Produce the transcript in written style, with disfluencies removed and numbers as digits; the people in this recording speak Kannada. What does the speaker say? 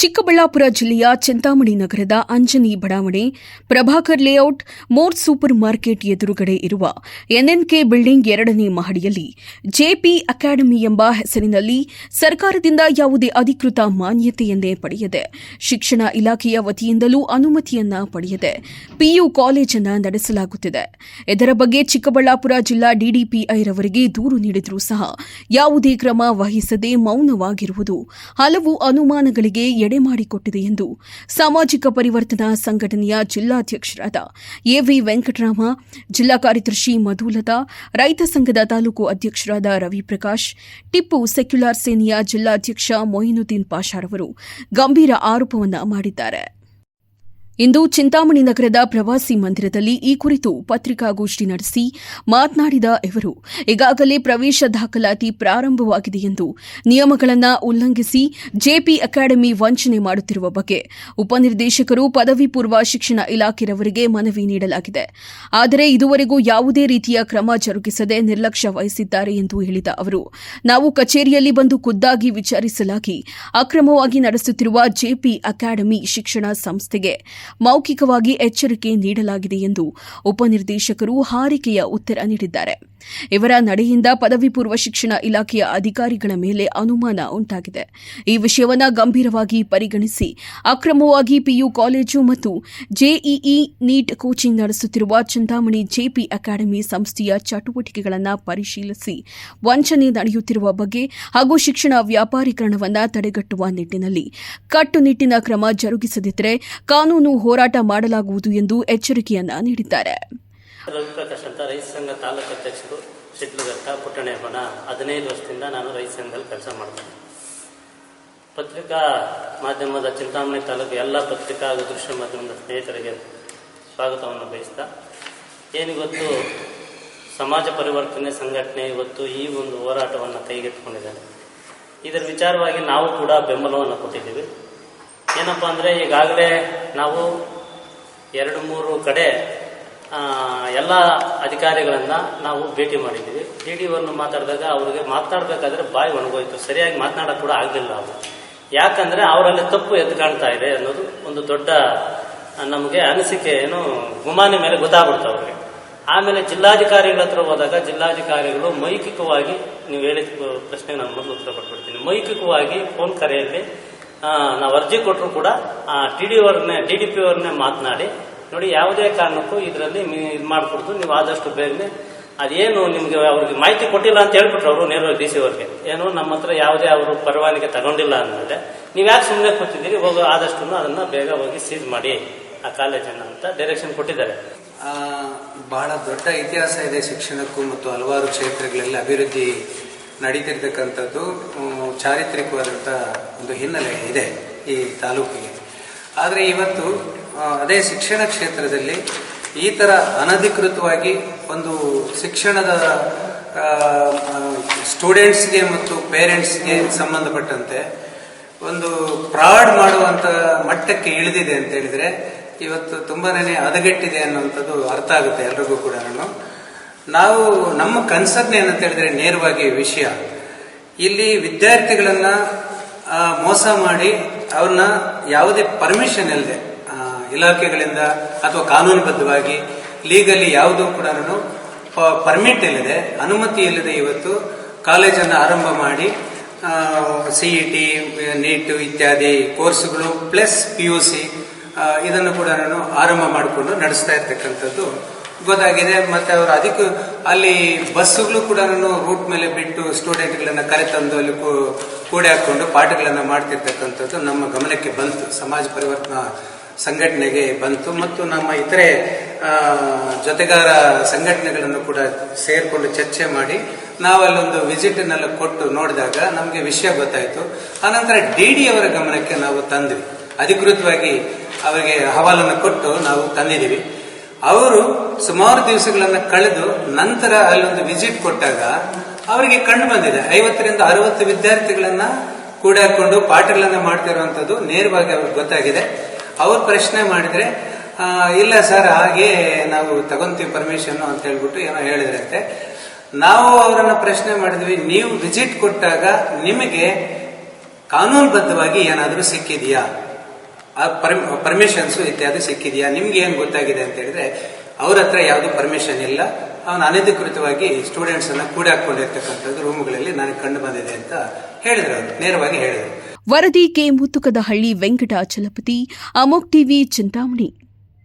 ಚಿಕ್ಕಬಳ್ಳಾಪುರ ಜಿಲ್ಲೆಯ ಚಿಂತಾಮಣಿ ನಗರದ ಅಂಜನಿ ಬಡಾವಣೆ Prabhakar layout more super market ಎದುರುಗಡೆ ಇರುವ ಎನ್ಎನ್ಕೆ ಬಿಲ್ಡಿಂಗ್ 2ನೇ ಮಹಡಿಯಲ್ಲಿ ಜೆಪಿ ಅಕಾಡೆಮಿ ಎಂಬ ಹೆಸರಿನಲ್ಲಿ ಸರ್ಕಾರದಿಂದ ಯಾವುದೇ ಅಧಿಕೃತ ಮಾನ್ಯತೆಯನ್ನೇ ಪಡೆಯದೆ ಶಿಕ್ಷಣ ಇಲಾಖೆಯ ವತಿಯಿಂದಲೂ ಅನುಮತಿಯನ್ನ ಪಡೆಯದೆ ಪಿಯು ಕಾಲೇಜನ್ನು ನಡೆಸಲಾಗುತ್ತಿದೆ. ಇದರ ಬಗ್ಗೆ ಚಿಕ್ಕಬಳ್ಳಾಪುರ ಜಿಲ್ಲಾ ಡಿಡಿಪಿಐರವರಿಗೆ ದೂರು ನೀಡಿದರೂ ಸಹ ಯಾವುದೇ ಕ್ರಮ ವಹಿಸದೆ ಮೌನವಾಗಿರುವುದು ಹಲವು ಅನುಮಾನಗಳಿಗೆ ಎಡೆ ಮಾಡಿಕೊಟ್ಟಿದೆ ಎಂದು ಸಾಮಾಜಿಕ ಪರಿವರ್ತನಾ ಸಂಘಟನೆಯ ಜಿಲ್ಲಾಧ್ಯಕ್ಷರಾದ ಎವಿ ವೆಂಕಟರಾಮ, ಜಿಲ್ಲಾ ಕಾರ್ಯದರ್ಶಿ ಮಧುಲತಾ, ರೈತ ಸಂಘದ ತಾಲೂಕು ಅಧ್ಯಕ್ಷರಾದ ರವಿಪ್ರಕಾಶ್, ಟಿಪ್ಪು ಸೆಕ್ಯುಲರ್ ಸೇನೆಯ ಜಿಲ್ಲಾಧ್ಯಕ್ಷ ಮೊಯಿನುದ್ದೀನ್ ಪಾಷಾರವರು ಗಂಭೀರ ಆರೋಪವನ್ನ ಮಾಡಿದ್ದಾರೆ. ಇಂದು ಚಿಂತಾಮಣಿ ನಗರದ ಪ್ರವಾಸಿ ಮಂದಿರದಲ್ಲಿ ಈ ಕುರಿತು ಪತ್ರಿಕಾಗೋಷ್ಠಿ ನಡೆಸಿ ಮಾತನಾಡಿದ ಇವರು, ಈಗಾಗಲೇ ಪ್ರವೇಶ ದಾಖಲಾತಿ ಪ್ರಾರಂಭವಾಗಿದೆ ಎಂದು ನಿಯಮಗಳನ್ನು ಉಲ್ಲಂಘಿಸಿ ಜೆಪಿ ಅಕಾಡೆಮಿ ವಂಚನೆ ಮಾಡುತ್ತಿರುವ ಬಗ್ಗೆ ಉಪನಿರ್ದೇಶಕರು ಪದವಿ ಪೂರ್ವ ಶಿಕ್ಷಣ ಇಲಾಖೆಯವರಿಗೆ ಮನವಿ ನೀಡಲಾಗಿದೆ. ಆದರೆ ಇದುವರೆಗೂ ಯಾವುದೇ ರೀತಿಯ ಕ್ರಮ ಜರುಗಿಸದೆ ನಿರ್ಲಕ್ಷ್ಯ ವಹಿಸಿದ್ದಾರೆ ಎಂದು ಹೇಳಿದ ಅವರು, ನಾವು ಕಚೇರಿಯಲ್ಲಿ ಬಂದು ಖುದ್ದಾಗಿ ವಿಚಾರಿಸಲಾಗಿ ಅಕ್ರಮವಾಗಿ ನಡೆಸುತ್ತಿರುವ ಜೆಪಿ ಅಕಾಡೆಮಿ ಶಿಕ್ಷಣ ಸಂಸ್ಥೆಗೆ ಮೌಖಿಕವಾಗಿ ಎಚ್ಚರಿಕೆ ನೀಡಲಾಗಿದೆ ಎಂದು ಉಪನಿರ್ದೇಶಕರು ಹಾರಿಕೆಯ ಉತ್ತರ ನೀಡಿದ್ದಾರೆ. ಇವರ ನಡೆಯಿಂದ ಪದವಿ ಪೂರ್ವ ಶಿಕ್ಷಣ ಇಲಾಖೆಯ ಅಧಿಕಾರಿಗಳ ಮೇಲೆ ಅನುಮಾನ ಉಂಟಾಗಿದೆ. ಈ ವಿಷಯವನ್ನು ಗಂಭೀರವಾಗಿ ಪರಿಗಣಿಸಿ ಅಕ್ರಮವಾಗಿ ಪಿಯು ಕಾಲೇಜು ಮತ್ತು ಜೆಇಇ ನೀಟ್ ಕೋಚಿಂಗ್ ನಡೆಸುತ್ತಿರುವ ಚಿಂತಾಮಣಿ ಜೆಪಿ ಅಕಾಡೆಮಿ ಸಂಸ್ಥೆಯ ಚಟುವಟಿಕೆಗಳನ್ನು ಪರಿಶೀಲಿಸಿ ವಂಚನೆ ನಡೆಯುತ್ತಿರುವ ಬಗ್ಗೆ ಹಾಗೂ ಶಿಕ್ಷಣ ವ್ಯಾಪಾರೀಕರಣವನ್ನು ತಡೆಗಟ್ಟುವ ನಿಟ್ಟಿನಲ್ಲಿ ಕಟ್ಟುನಿಟ್ಟಿನ ಕ್ರಮ ಜರುಗಿಸದಿದ್ದರೆ ಕಾನೂನು ಹೋರಾಟ ಮಾಡಲಾಗುವುದು ಎಂದು ಎಚ್ಚರಿಕೆಯನ್ನ ನೀಡಿದ್ದಾರೆ. ರವಿಪ್ರಕಾಶ್ ಅಂತ ರೈತ ಸಂಘ ತಾಲೂಕು ಅಧ್ಯಕ್ಷರು, ಶಿಡ್ಲಘಟ್ಟ, ಪುಟ್ಟಣೆಬಣ. 15 ವರ್ಷದಿಂದ ನಾನು ರೈತ ಸಂಘದಲ್ಲಿ ಕೆಲಸ ಮಾಡ್ತೇನೆ. ಪತ್ರಿಕಾ ಮಾಧ್ಯಮದ ಚಿಂತಾಮಣಿ ತಾಲೂಕು ಎಲ್ಲ ಪತ್ರಿಕಾ ಹಾಗೂ ದೃಶ್ಯ ಮಾಧ್ಯಮದ ಸ್ನೇಹಿತರಿಗೆ ಸ್ವಾಗತವನ್ನು ಬಯಸ್ತಾ, ಏನಿವತ್ತು ಸಮಾಜ ಪರಿವರ್ತನೆ ಸಂಘಟನೆ ಇವತ್ತು ಈ ಒಂದು ಹೋರಾಟವನ್ನು ಕೈಗೆತ್ತಿಕೊಂಡಿದ್ದಾರೆ. ಇದರ ವಿಚಾರವಾಗಿ ನಾವು ಕೂಡ ಬೆಂಬಲವನ್ನು ಕೊಟ್ಟಿದ್ದೀವಿ. ಏನಪ್ಪ ಅಂದರೆ, ಈಗಾಗಲೇ ನಾವು 2-3 ಕಡೆ ಎಲ್ಲ ಅಧಿಕಾರಿಗಳನ್ನು ನಾವು ಭೇಟಿ ಮಾಡಿದ್ದೀವಿ. ಡಿ.ಡಿ.ಓರ್ನ ಮಾತಾಡಿದಾಗ ಅವ್ರಿಗೆ ಮಾತನಾಡಬೇಕಾದ್ರೆ ಬಾಯಿ ಒಣಗೋಯ್ತು, ಸರಿಯಾಗಿ ಮಾತನಾಡೋಕೆ ಕೂಡ ಆಗಲಿಲ್ಲ ಅವರು. ಯಾಕಂದರೆ ಅವರಲ್ಲಿ ತಪ್ಪು ಎದ್ದು ಕಾಣ್ತಾ ಇದೆ ಅನ್ನೋದು ಒಂದು ದೊಡ್ಡ ನಮಗೆ ಅನಿಸಿಕೆ, ಏನು ಗುಮಾನಿ ಮೇಲೆ ಗೊತ್ತಾಗ್ಬಿಡ್ತು ಅವ್ರಿಗೆ. ಆಮೇಲೆ ಜಿಲ್ಲಾಧಿಕಾರಿಗಳ ಹತ್ರ ಹೋದಾಗ ಜಿಲ್ಲಾಧಿಕಾರಿಗಳು ಮೌಖಿಕವಾಗಿ, ನೀವು ಹೇಳಿದ ಪ್ರಶ್ನೆಗೆ ನಾನು ಮೊದಲು ಉತ್ತರ ಕೊಟ್ಬಿಡ್ತೀನಿ, ಮೌಖಿಕವಾಗಿ ಫೋನ್ ಕರೆಯಲ್ಲಿ ನಾವು ಅರ್ಜಿ ಕೊಟ್ಟರು ಕೂಡ ಡಿಡಿಪಿ ಅವ್ರನ್ನೇ ಮಾತನಾಡಿ, ನೋಡಿ ಯಾವುದೇ ಕಾರಣಕ್ಕೂ ಇದರಲ್ಲಿ ಇದು ಮಾಡಿಕೊಡ್ದು, ನೀವು ಆದಷ್ಟು ಬೇಗನೆ ಅದೇನು ನಿಮಗೆ ಅವ್ರಿಗೆ ಮಾಹಿತಿ ಕೊಟ್ಟಿಲ್ಲ ಅಂತ ಹೇಳ್ಬಿಟ್ರು ಅವರು ನೇರವಾಗಿ ಡಿ ಸಿ ಅವ್ರಿಗೆ. ಏನು ನಮ್ಮ ಹತ್ರ ಯಾವುದೇ ಅವರು ಪರವಾನಗಿ ತಗೊಂಡಿಲ್ಲ ಅಂದಮೇಲೆ ನೀವು ಯಾಕೆ ಸುಮ್ಮನೆ ಕೂತಿದ್ದೀರಿ, ಹೋಗೋ ಆದಷ್ಟು ಅದನ್ನ ಬೇಗ ಹೋಗಿ ಸೀಸ್ ಮಾಡಿ ಆ ಕಾಲೇಜನ್ನು ಅಂತ ಡೈರೆಕ್ಷನ್ ಕೊಟ್ಟಿದ್ದಾರೆ. ಬಹಳ ದೊಡ್ಡ ಇತಿಹಾಸ ಇದೆ ಶಿಕ್ಷಣಕ್ಕೂ ಮತ್ತು ಹಲವಾರು ಕ್ಷೇತ್ರಗಳಲ್ಲಿ ಅಭಿವೃದ್ಧಿ ನಡೀತಿರ್ತಕ್ಕಂಥದ್ದು, ಚಾರಿತ್ರಿಕವಾದಂಥ ಒಂದು ಹಿನ್ನೆಲೆ ಇದೆ ಈ ತಾಲೂಕಿಗೆ. ಆದರೆ ಇವತ್ತು ಅದೇ ಶಿಕ್ಷಣ ಕ್ಷೇತ್ರದಲ್ಲಿ ಈ ಥರ ಅನಧಿಕೃತವಾಗಿ ಒಂದು ಶಿಕ್ಷಣದ ಸ್ಟೂಡೆಂಟ್ಸ್ಗೆ ಮತ್ತು ಪೇರೆಂಟ್ಸ್ಗೆ ಸಂಬಂಧಪಟ್ಟಂತೆ ಒಂದು ಫ್ರಾಡ್ ಮಾಡುವಂಥ ಮಟ್ಟಕ್ಕೆ ಇಳಿದಿದೆ ಅಂತ ಹೇಳಿದರೆ ಇವತ್ತು ತುಂಬಾನೇ ಹದಗೆಟ್ಟಿದೆ ಅನ್ನುವಂಥದ್ದು ಅರ್ಥ ಆಗುತ್ತೆ ಎಲ್ರಿಗೂ ಕೂಡ. ನಾವು ನಮ್ಮ ಕನ್ಸರ್ನ್ ಏನಂತ ಹೇಳಿದ್ರೆ ನೇರವಾಗಿ ವಿಷಯ, ಇಲ್ಲಿ ವಿದ್ಯಾರ್ಥಿಗಳನ್ನ ಮೋಸ ಮಾಡಿ ಅವ್ರನ್ನ ಯಾವುದೇ ಪರ್ಮಿಷನ್ ಇಲ್ಲದೆ ಇಲಾಖೆಗಳಿಂದ ಅಥವಾ ಕಾನೂನುಬದ್ಧವಾಗಿ ಲೀಗಲಿ ಯಾವುದೂ ಕೂಡ ಪರ್ಮಿಟ್ ಇಲ್ಲದೆ, ಅನುಮತಿ ಇಲ್ಲದೆ ಇವತ್ತು ಕಾಲೇಜನ್ನು ಆರಂಭ ಮಾಡಿ CET, ನೀಟ್ ಇತ್ಯಾದಿ ಕೋರ್ಸ್ಗಳು ಪ್ಲಸ್ PUC ಇದನ್ನು ಕೂಡ ಆರಂಭ ಮಾಡಿಕೊಂಡು ನಡೆಸ್ತಾ ಇರ್ತಕ್ಕಂಥದ್ದು ಗೊತ್ತಾಗಿದೆ. ಮತ್ತೆ ಅವರು ಅದಕ್ಕೂ ಅಲ್ಲಿ ಬಸ್ಸುಗಳು ಕೂಡ ರೂಟ್ ಮೇಲೆ ಬಿಟ್ಟು ಸ್ಟೂಡೆಂಟ್ಗಳನ್ನ ಕರೆತಂದು ಅಲ್ಲಿ ಕೂಡಿ ಹಾಕೊಂಡು ಪಾಠಗಳನ್ನ ಮಾಡ್ತಿರ್ತಕ್ಕಂಥದ್ದು ನಮ್ಮ ಗಮನಕ್ಕೆ ಬಂತು, ಸಮಾಜ ಪರಿವರ್ತನಾ ಸಂಘಟನೆಗೆ ಬಂತು. ಮತ್ತು ನಮ್ಮ ಇತರೆ ಜೊತೆಗಾರ ಸಂಘಟನೆಗಳನ್ನು ಕೂಡ ಸೇರ್ಕೊಂಡು ಚರ್ಚೆ ಮಾಡಿ ನಾವಲ್ಲೊಂದು ವಿಸಿಟ್ನೆಲ್ಲ ಕೊಟ್ಟು ನೋಡಿದಾಗ ನಮಗೆ ವಿಷಯ ಗೊತ್ತಾಯಿತು. ಆನಂತರ DD ಅವರ ಗಮನಕ್ಕೆ ನಾವು ತಂದ್ವಿ, ಅಧಿಕೃತವಾಗಿ ಅವರಿಗೆ ಅಹವಾಲನ್ನು ಕೊಟ್ಟು ನಾವು ತಂದಿದ್ದೀವಿ. ಅವರು ಸುಮಾರು ದಿವಸಗಳನ್ನ ಕಳೆದು ನಂತರ ಅಲ್ಲೊಂದು ವಿಸಿಟ್ ಕೊಟ್ಟಾಗ ಅವರಿಗೆ ಕಂಡು ಬಂದಿದೆ 50ರಿಂದ 60 ವಿದ್ಯಾರ್ಥಿಗಳನ್ನ ಕೂಡ ಹಾಕೊಂಡು ಪಾಠಗಳನ್ನ ಮಾಡ್ತಿರುವಂತದ್ದು ನೇರವಾಗಿ ಅವ್ರಿಗೆ ಗೊತ್ತಾಗಿದೆ. ಅವ್ರು ಪ್ರಶ್ನೆ ಮಾಡಿದ್ರೆ ಇಲ್ಲ ಸರ್, ಹಾಗೆ ನಾವು ತಗೊಂತೀವಿ ಪರ್ಮಿಷನ್ ಅಂತ ಹೇಳ್ಬಿಟ್ಟು ಏನೋ ಹೇಳಿದ್ರಂತೆ. ನಾವು ಅವರನ್ನ ಪ್ರಶ್ನೆ ಮಾಡಿದ್ವಿ, ನೀವು ವಿಸಿಟ್ ಕೊಟ್ಟಾಗ ನಿಮಗೆ ಕಾನೂನುಬದ್ಧವಾಗಿ ಏನಾದರೂ ಸಿಕ್ಕಿದೆಯಾ, ಪರ್ಮಿಷನ್ಸ್ ಇತ್ಯಾದಿ ಸಿಕ್ಕಿದೆಯಾ, ನಿಮ್ಗೆ ಏನ್ ಗೊತ್ತಾಗಿದೆ ಅಂತ ಹೇಳಿದ್ರೆ ಅವ್ರ ಹತ್ರ ಯಾವುದು ಪರ್ಮಿಷನ್ ಇಲ್ಲ, ಅವನು ಅನಧಿಕೃತವಾಗಿ ಸ್ಟೂಡೆಂಟ್ಸ್ ಅನ್ನ ಕೂಡಾಕೊಂಡಿರ್ತಕ್ಕಂಥದ್ದು ರೂಮ್ಗಳಲ್ಲಿ ನನಗೆ ಕಂಡು ಬಂದಿದೆ ಅಂತ ಹೇಳಿದ್ರು, ಅವರು ನೇರವಾಗಿ ಹೇಳಿದರು. ವರದಿ ಕೆ ಮುತ್ತುಕದಹಳ್ಳಿ ವೆಂಕಟಾಚಲಪತಿ, ಅಮೋಕ್ ಟಿವಿ, ಚಿಂತಾಮಣಿ.